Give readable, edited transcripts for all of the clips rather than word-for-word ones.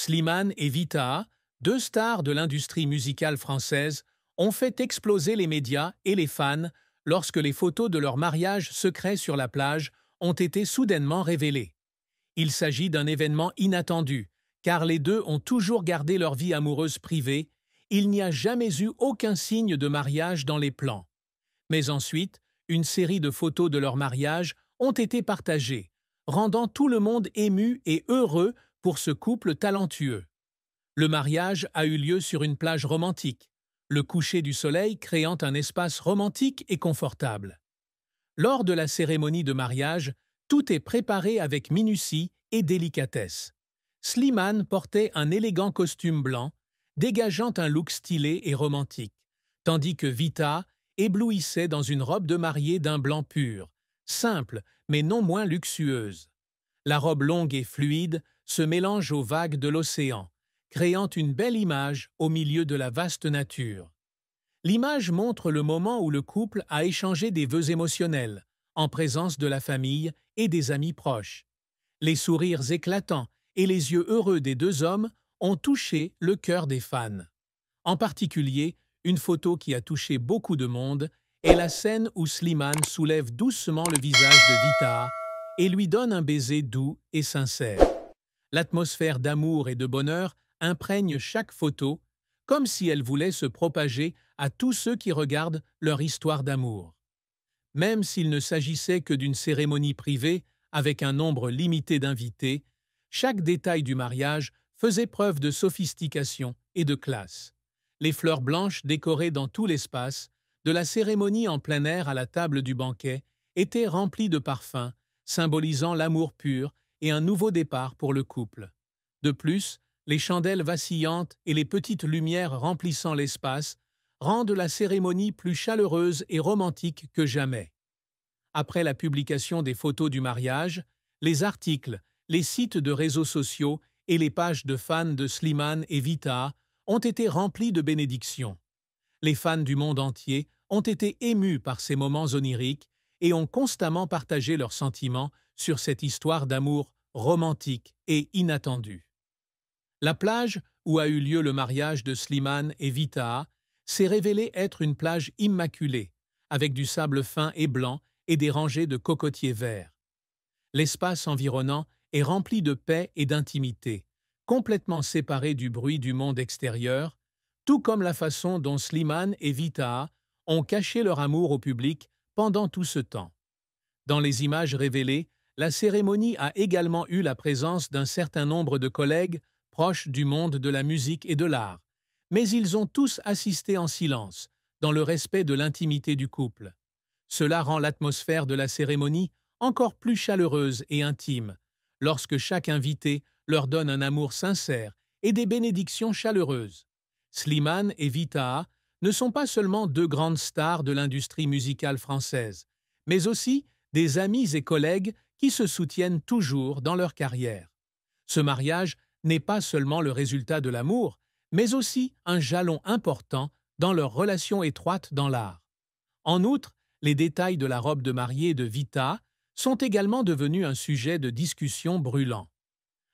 Slimane et Vita, deux stars de l'industrie musicale française, ont fait exploser les médias et les fans lorsque les photos de leur mariage secret sur la plage ont été soudainement révélées. Il s'agit d'un événement inattendu, car les deux ont toujours gardé leur vie amoureuse privée, il n'y a jamais eu aucun signe de mariage dans les plans. Mais ensuite, une série de photos de leur mariage ont été partagées, rendant tout le monde ému et heureux pour ce couple talentueux. Le mariage a eu lieu sur une plage romantique, le coucher du soleil créant un espace romantique et confortable. Lors de la cérémonie de mariage, tout est préparé avec minutie et délicatesse. Slimane portait un élégant costume blanc, dégageant un look stylé et romantique, tandis que Vita éblouissait dans une robe de mariée d'un blanc pur, simple mais non moins luxueuse. La robe longue et fluide se mélange aux vagues de l'océan, créant une belle image au milieu de la vaste nature. L'image montre le moment où le couple a échangé des vœux émotionnels, en présence de la famille et des amis proches. Les sourires éclatants et les yeux heureux des deux hommes ont touché le cœur des fans. En particulier, une photo qui a touché beaucoup de monde est la scène où Slimane soulève doucement le visage de Vita et lui donne un baiser doux et sincère. L'atmosphère d'amour et de bonheur imprègne chaque photo, comme si elle voulait se propager à tous ceux qui regardent leur histoire d'amour. Même s'il ne s'agissait que d'une cérémonie privée, avec un nombre limité d'invités, chaque détail du mariage faisait preuve de sophistication et de classe. Les fleurs blanches décorées dans tout l'espace, de la cérémonie en plein air à la table du banquet, étaient remplies de parfums, symbolisant l'amour pur et un nouveau départ pour le couple. De plus, les chandelles vacillantes et les petites lumières remplissant l'espace rendent la cérémonie plus chaleureuse et romantique que jamais. Après la publication des photos du mariage, les articles, les sites de réseaux sociaux et les pages de fans de Slimane et Vita ont été remplis de bénédictions. Les fans du monde entier ont été émus par ces moments oniriques et ont constamment partagé leurs sentiments sur cette histoire d'amour romantique et inattendue. La plage où a eu lieu le mariage de Slimane et Vita s'est révélée être une plage immaculée, avec du sable fin et blanc et des rangées de cocotiers verts. L'espace environnant est rempli de paix et d'intimité, complètement séparé du bruit du monde extérieur, tout comme la façon dont Slimane et Vita ont caché leur amour au public pendant tout ce temps. Dans les images révélées, la cérémonie a également eu la présence d'un certain nombre de collègues proches du monde de la musique et de l'art, mais ils ont tous assisté en silence, dans le respect de l'intimité du couple. Cela rend l'atmosphère de la cérémonie encore plus chaleureuse et intime, lorsque chaque invité leur donne un amour sincère et des bénédictions chaleureuses. Slimane et Vita ne sont pas seulement deux grandes stars de l'industrie musicale française, mais aussi des amis et collègues qui se soutiennent toujours dans leur carrière. Ce mariage n'est pas seulement le résultat de l'amour, mais aussi un jalon important dans leur relation étroite dans l'art. En outre, les détails de la robe de mariée de Vita sont également devenus un sujet de discussion brûlant.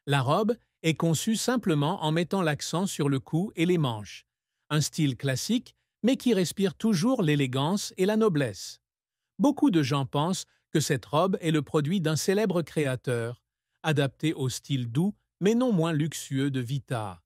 La robe est conçue simplement en mettant l'accent sur le cou et les manches, un style classique mais qui respire toujours l'élégance et la noblesse. Beaucoup de gens pensent que cette robe est le produit d'un célèbre créateur, adapté au style doux mais non moins luxueux de Vita.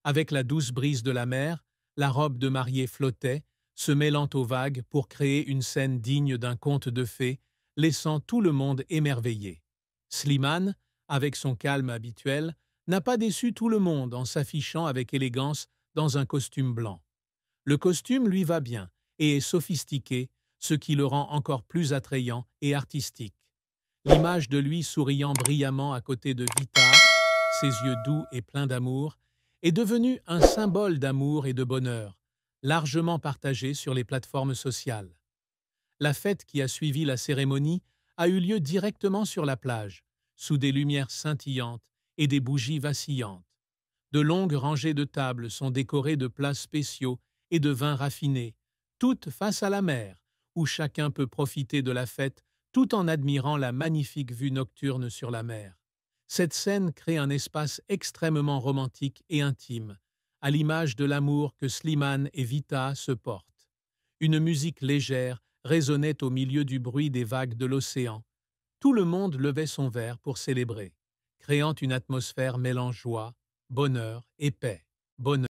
Avec la douce brise de la mer, la robe de mariée flottait, se mêlant aux vagues pour créer une scène digne d'un conte de fées, laissant tout le monde émerveillé. Slimane, avec son calme habituel, n'a pas déçu tout le monde en s'affichant avec élégance dans un costume blanc. Le costume lui va bien et est sophistiqué, ce qui le rend encore plus attrayant et artistique. L'image de lui souriant brillamment à côté de Vita, ses yeux doux et pleins d'amour, est devenue un symbole d'amour et de bonheur, largement partagé sur les plateformes sociales. La fête qui a suivi la cérémonie a eu lieu directement sur la plage, sous des lumières scintillantes et des bougies vacillantes. De longues rangées de tables sont décorées de plats spéciaux et de vins raffinés, toutes face à la mer, où chacun peut profiter de la fête tout en admirant la magnifique vue nocturne sur la mer. Cette scène crée un espace extrêmement romantique et intime, à l'image de l'amour que Slimane et Vita se portent. Une musique légère résonnait au milieu du bruit des vagues de l'océan. Tout le monde levait son verre pour célébrer, créant une atmosphère mêlant joie, bonheur et paix. Bonheur.